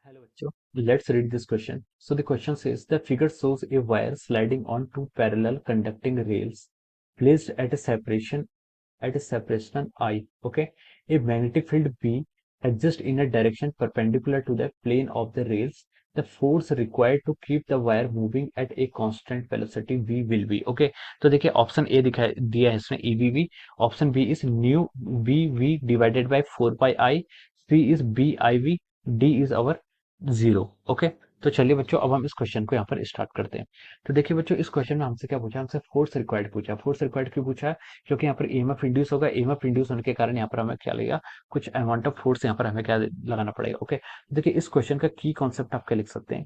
Hello, bachcho. Let's read this question. So the question says the figure shows a wire sliding on two parallel conducting rails placed at a separation I. Okay, a magnetic field B exists in a direction perpendicular to the plane of the rails. The force required to keep the wire moving at a constant velocity v will be. Okay, तो देखिए option A दिखाई दिया है इसमें EBV, option B is nu BV divided by 4 pi I, C is BIV, D is our zero. Okay, तो चलिए बच्चों अब हम इस क्वेश्चन को यहाँ पर स्टार्ट करते हैं। तो देखिए बच्चों इस क्वेश्चन में हमसे क्या पूछा, हमसे फोर्स रिक्वायर्ड पूछा। फोर्स रिक्वायर्ड क्यों पूछा है? क्योंकि यहाँ पर ईएमएफ इंड्यूस होगा, ईएमएफ इंड्यूस होने के कारण यहाँ पर हमें क्या लगेगा, कुछ अमाउंट ऑफ फोर्स यहाँ पर हमें क्या लगाना पड़ेगा। ओके, देखिए इस क्वेश्चन का की कॉन्सेप्ट आप क्या लिख सकते हैं,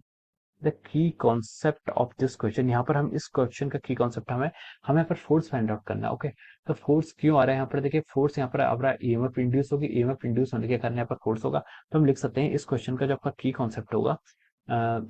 the key concept of this question. यहाँ पर हम इस क्वेश्चन का की कॉन्सेप्ट हमें हमें यहाँ पर फोर्स फाइंड आउट करना है। ओके, तो फोर्स क्यों आ रहा है यहाँ पर, देखिए फोर्स यहाँ पर हमारा ईएमएफ इंड्यूस होगी, ईएमएफ इंड्यूस होने के कारण यहाँ पर फोर्स होगा। तो हम लिख सकते हैं इस क्वेश्चन का जो आपका की कॉन्सेप्ट होगा,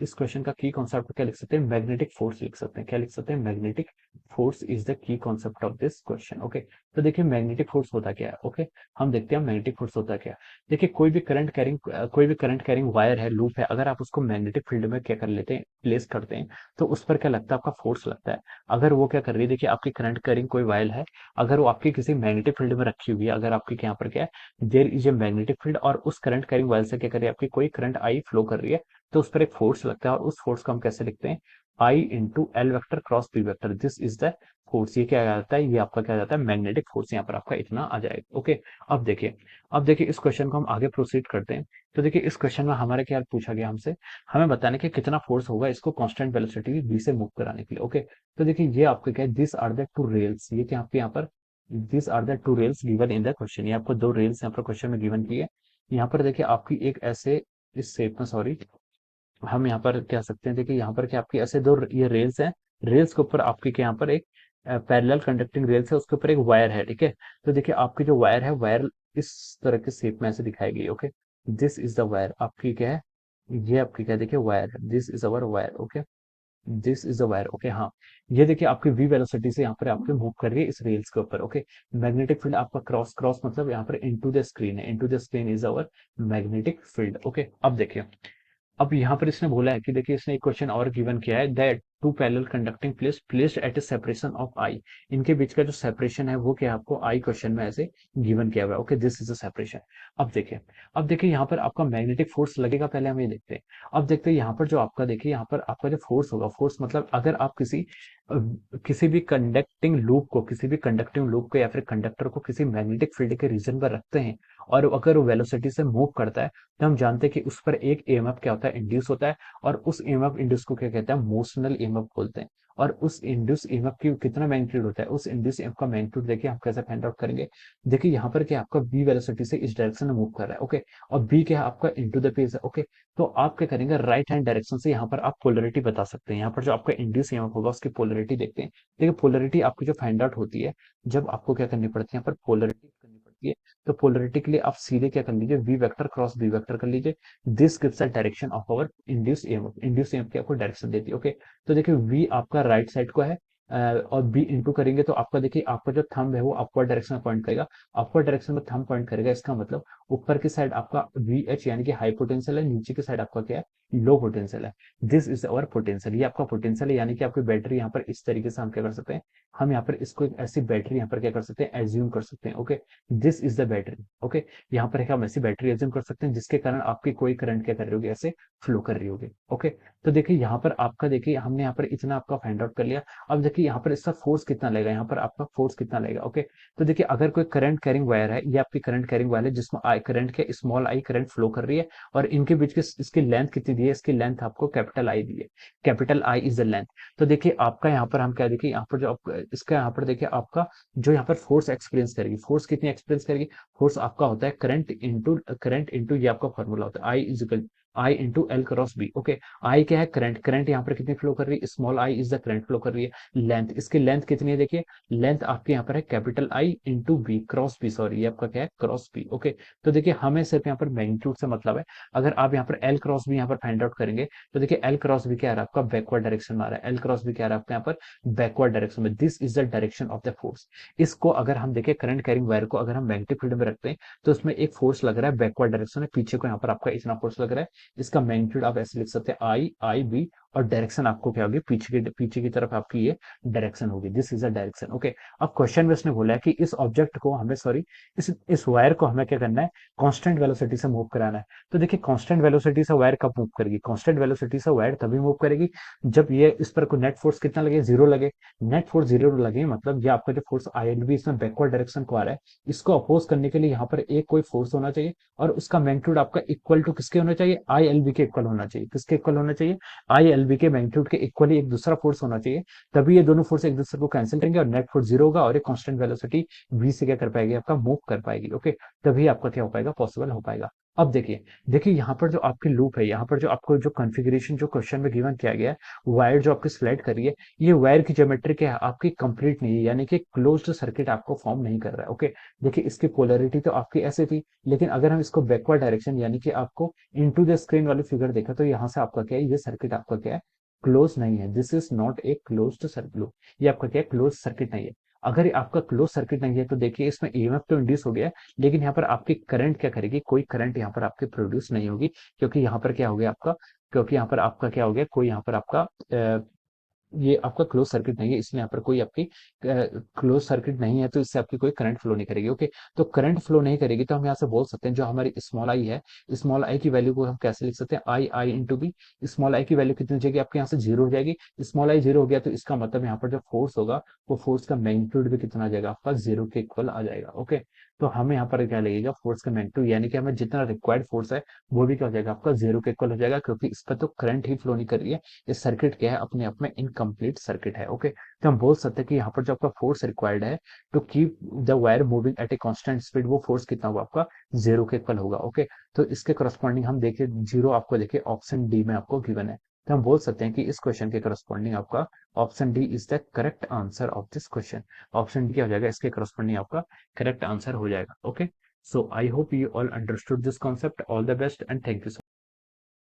इस क्वेश्चन का की कॉन्सेप्ट क्या लिख सकते हैं, मैग्नेटिक फोर्स लिख सकते हैं। क्या लिख सकते हैं, magnetic force is the key concept of this question. Okay, तो देखिए मैग्नेटिक फोर्स होता क्या है। ओके, हम देखते हैं मैग्नेटिक फोर्स होता क्या है। देखिए कोई भी करंट कैरिंग वायर है, लूप है, अगर आप उसको मैग्नेटिक फील्ड में क्या कर लेते हैं, प्लेस करते हैं, तो उस पर क्या लगता है, आपका फोर्स लगता है। अगर वो क्या कर रही है, देखिए आपकी करंट कैरिंग कोई वायर है, अगर वो आपकी किसी मैग्नेटिक फील्ड में रखी हुई है, अगर आपकी यहाँ पर क्या है, there is a magnetic field, और उस करंट कैरिंग वायर से क्या कर रही है, आपकी कोई करंट आई फ्लो कर रही है, तो उस पर एक फोर्स लगता है, और उस फोर्स को हम कैसे लिखते हैं, I into L vector cross B vector, this is the force. ये क्या आ जाता है, ये आपका क्या जाता है, मैग्नेटिक फोर्स यहाँ पर आपका इतना आ जाएगा। ओके, अब देखिए इस क्वेश्चन को हम आगे प्रोसीड करते हैं। तो देखिए इस क्वेश्चन में हमारे क्या पूछा गया हमसे, हमें बताने कि कितना फोर्स होगा इसको कांस्टेंट वेलोसिटी v से मूव कराने के लिए। ओके, तो देखिए ये आपके क्या है, this are the two rails, ये क्या आपके यहाँ पर, this are the two rails given in the question, ये आपको दो रेल्स यहाँ पर क्वेश्चन में गिवन की है। यहाँ पर देखिए आपकी एक ऐसे इस शेप में, सॉरी, हम यहाँ पर कह सकते हैं, देखिए यहाँ पर क्या आपकी ऐसे दो ये रेल्स हैं, रेल्स के ऊपर आपके क्या यहाँ पर एक पैरेलल कंडक्टिंग रेल्स है, उसके ऊपर एक वायर है। ठीक है, तो देखिए आपकी जो वायर है, वायर इस तरह के शेप में ऐसे दिखाई गई। Okay, this is the wire, आपकी क्या है, ये आपकी क्या, देखिए वायर है, this is our wire. Okay, this is the wire. Okay, हाँ, ये देखिए आपकी वी वेलोसिटी से यहाँ पर आपके मूव कर रही है इस रेल्स के ऊपर। ओके, मैग्नेटिक फील्ड आपका क्रॉस क्रॉस मतलब यहाँ पर इनटू द स्क्रीन है, into the screen is our magnetic field. Okay, अब देखिए, अब यहाँ पर इसने बोला है कि देखिए इसने एक क्वेश्चन और गिवन किया है, that two parallel conducting plates placed at a separation of I, इनके बीच का जो सेपरेशन है वो क्या आपको आई क्वेश्चन में ऐसे गिवन किया हुआ है। Okay, this is a separation. अब देखिए यहाँ पर आपका मैग्नेटिक फोर्स लगेगा, पहले हम ये देखते हैं। अब देखते हैं यहाँ पर जो आपका, देखिए यहाँ पर आपका जो फोर्स होगा, फोर्स मतलब अगर आप अ, किसी भी कंडक्टिंग लूप को या फिर कंडक्टर को किसी मैग्नेटिक फील्ड के रीजन पर रखते हैं, और अगर वो वेलोसिटी से मूव करता है, तो हम जानते हैं कि उस पर एक ईएमएफ क्या होता है, इंड्यूस होता है, और उस ईएमएफ इंड्यूस को क्या कहते हैं, मोशनल ईएमएफ बोलते हैं। और उस इंड्यूस ईएमएफ की कितना मैग्नीट्यूड होता है, उस इंड्यूस ईएमएफ का मैग्नीट्यूड देखिए हम कैसे फाइंड आउट करेंगे। देखिए यहाँ पर क्या आपका बी वेलोसिटी से इस डायरेक्शन में मूव कर रहा है। ओके, और बी क्या है आपका इनटू द पेज है। ओके, तो आप क्या करेंगे, राइट हैंड डायरेक्शन से यहाँ पर आप पोलरिटी बता सकते हैं। यहाँ पर जो आपका इंड्यूस ईएमएफ होगा उसकी पोलरिटी देखते हैं। देखिए पोलरिटी आपकी जो फाइंड आउट होती है, जब आपको क्या करनी पड़ती है, यहाँ पर पोलरिटी करनी पड़ती है। तो पोलरिटी के लिए आप सीधे क्या कर लीजिए, V vector cross B vector कर लीजिए। This gives a direction of our induce EMF, induce EMF की आपको डायरेक्शन देती है। ओके, तो देखिए वी आपका राइट साइड को है, और बी इंटू करेंगे तो आपका देखिए आपका जो थंब है वो अपवर्ड डायरेक्शन में पॉइंट करेगा, अपवर्ड डायरेक्शन में थंब पॉइंट करेगा, इसका मतलब ऊपर की साइड आपका वी एच यानी कि हाई पोटेंशियल है, नीचे की साइड आपका क्या है, लो पोटेंशियल है। दिस इज अवर पोटेंशियल, ये आपका पोटेंशियल है, यानी कि आपकी बैटरी यहाँ पर इस तरीके से हम क्या कर सकते हैं, हम यहाँ पर इसको एक ऐसी बैटरी यहाँ पर क्या कर सकते हैं, एज्यूम कर सकते हैं। Okay, this is the battery. Okay, यहाँ पर एक हम ऐसी बैटरी एज्यूम कर सकते हैं जिसके कारण आपकी कोई करंट क्या कर रही होगी, ऐसे फ्लो कर रही होगी। ओके, तो देखिए यहाँ पर आपका, देखिए हमने यहाँ पर इतना आपका फाइंड आउट कर लिया। अब देखिए यहाँ पर इसका फोर्स कितना लगेगा, यहाँ पर आपका फोर्स कितना लगेगा। ओके, तो देखिए अगर कोई करंट कैरिंग वायर है, ये आपकी करंट कैरिंग वायर है जिसमें आई करंट के स्मॉल आई करंट फ्लो कर रही है, और इनके बीच की इसकी लेंथ कितनी दी है, इसकी लेंथ आपको कैपिटल आई दी है, capital I is the length. तो देखिए आपका यहाँ पर हम क्या, देखिए यहाँ पर जो इसका यहाँ पर देखिए आपका जो यहाँ पर फोर्स एक्सपीरियंस करेगी, फोर्स कितनी एक्सपीरियंस करेगी, फोर्स आपका होता है करंट इंटू ये आपका फॉर्मूला होता है, I into L cross B. Okay, I क्या है, करंट, करंट यहाँ पर कितनी फ्लो कर रही है, small I is the current flow कर रही है। लेंथ, इसकी लेंथ कितनी है, देखिए लेंथ आपके यहाँ पर है capital I into B cross B, sorry ये आपका क्या है, क्रॉस बी। ओके, तो देखिए हमें सिर्फ यहाँ पर मैग्नीट्यूड से मतलब है। अगर आप यहाँ पर एल क्रॉस बी यहाँ पर फाइंड आउट करेंगे, तो देखिए एल क्रॉस बी क्या आ रहा है आपका, बैकवर्ड डायरेक्शन में आ रहा है, एल क्रॉस बी क्या आ रहा है आपका यहाँ पर, बैकवर्ड डायरेक्शन में। This is the direction of the force. इसको अगर हम देखें, करंट कैरिंग वायर को अगर हम मैग्नेटिक फील्ड में रखते हैं, तो उसमें एक फोर्स लग रहा है बैकवर्ड डायरेक्शन में, पीछे को यहाँ पर आपका इतना फोर्स लग रहा है, इसका मैग्नीट्यूड आप ऐसे लिख सकते हैं आई बी, और डायरेक्शन आपको क्या होगी, पीछे की तरफ आपकी ये डायरेक्शन होगी, this is a direction. Okay, अब क्वेश्चन में उसने बोला है कि इस ऑब्जेक्ट को हमें, सॉरी, इस वायर को हमें क्या करना है, कांस्टेंट वेलोसिटी से मूव कराना है। तो देखिए कांस्टेंट वेलोसिटी से वायर कब मूव करेगी, कांस्टेंट वेलोसिटी से वायर तभी मूव करेगी जब ये इस पर कोई नेट फोर्स कितना लगे, जीरो लगे। नेट फोर्स जीरो लगे मतलब ये आपका जो फोर्स आई एंड बी इसमें बैकवर्ड डायरेक्शन को आ रहा है, इसको अपोज करने के लिए यहाँ पर एक कोई फोर्स होना चाहिए, और उसका मैग्नीट्यूड आपका इक्वल टू किसके होना चाहिए, आई एल बी के इक्वल होना चाहिए। किसके इक्वल होना चाहिए, आई एल बी के मैग्नीट्यूड के इक्वली एक दूसरा फोर्स होना चाहिए, तभी ये दोनों फोर्स एक दूसरे को कैंसिल करेंगे और नेट फोर्स जीरो होगा, और एक कांस्टेंट वेलोसिटी वी से क्या कर पाएगी, आपका मूव कर पाएगी। ओके, तभी आपका क्या हो पाएगा, पॉसिबल हो पाएगा। अब देखिए यहाँ पर जो आपकी लूप है, यहाँ पर जो आपको जो कॉन्फ़िगरेशन जो क्वेश्चन में गिवन किया गया है, वायर जो आपकी स्लाइड कर रही है, ये वायर की ज्योमेट्री क्या है, आपकी कंप्लीट नहीं है, यानी कि क्लोज्ड सर्किट आपको फॉर्म नहीं कर रहा है। ओके, देखिए इसकी पोलैरिटी तो आपकी ऐसे थी, लेकिन अगर हम इसको बैकवर्ड डायरेक्शन यानी कि आपको इनटू द स्क्रीन वाली फिगर देखा, तो यहाँ से आपका क्या है, ये सर्किट आपका क्या है, क्लोज नहीं है, this is not a closed circuit, ये आपका क्या है, क्लोज सर्किट नहीं है। अगर ये आपका क्लोज सर्किट नहीं है तो देखिए इसमें ईएमएफ तो इंड्यूस हो गया है, लेकिन यहाँ पर आपकी करंट क्या करेगी, कोई करंट यहाँ पर आपके प्रोड्यूस नहीं होगी, क्योंकि यहाँ पर क्या हो गया आपका, क्योंकि यहाँ पर आपका क्या हो गया, कोई यहाँ पर आपका ये आपका क्लोज सर्किट नहीं है, इसलिए यहाँ पर कोई आपकी क्लोज सर्किट नहीं है, तो इससे आपकी कोई करंट फ्लो नहीं करेगी। ओके, तो करंट फ्लो नहीं करेगी तो हम यहाँ से बोल सकते हैं जो हमारी स्मॉल आई है, स्मॉल आई की वैल्यू को हम कैसे लिख सकते हैं, I into B. Small I की वैल्यू कितनी हो जाएगी आपके, यहाँ से जीरो हो जाएगी। स्मॉल आई जीरो हो गया तो इसका मतलब यहाँ पर जो फोर्स होगा, वो फोर्स का मैग्नीट्यूड भी कितना आ जाएगा, आपका जीरो के इक्वल आ जाएगा। ओके, तो हमें यहाँ पर क्या लगेगा, फोर्स का मैग्नीट्यूड, यानी कि हमें जितना रिक्वायर्ड फोर्स है वो भी क्या हो जाएगा, आपका जीरो के इक्वल हो जाएगा, क्योंकि इस पर तो करंट ही फ्लो नहीं कर रही है, ये सर्किट क्या है, अपने आप में इनकम्प्लीट सर्किट है। ओके, तो हम बोल सकते हैं कि यहाँ पर जो आपका फोर्स रिक्वायर्ड है to keep the wire moving at a constant speed, वो फोर्स कितना होगा आपका, जीरो के इक्वल होगा। ओके, तो इसके करस्पॉन्डिंग हम देखिए जीरो आपको देखिए ऑप्शन डी में आपको गिवन है, तो हम बोल सकते हैं कि इस क्वेश्चन के करस्पॉन्डिंग आपका option D is the correct answer of this question. Option D क्या हो जाएगा, इसके करस्पॉन्डिंग आपका करेक्ट आंसर हो जाएगा। Okay, so I hope you all understood this concept. All the best and thank you so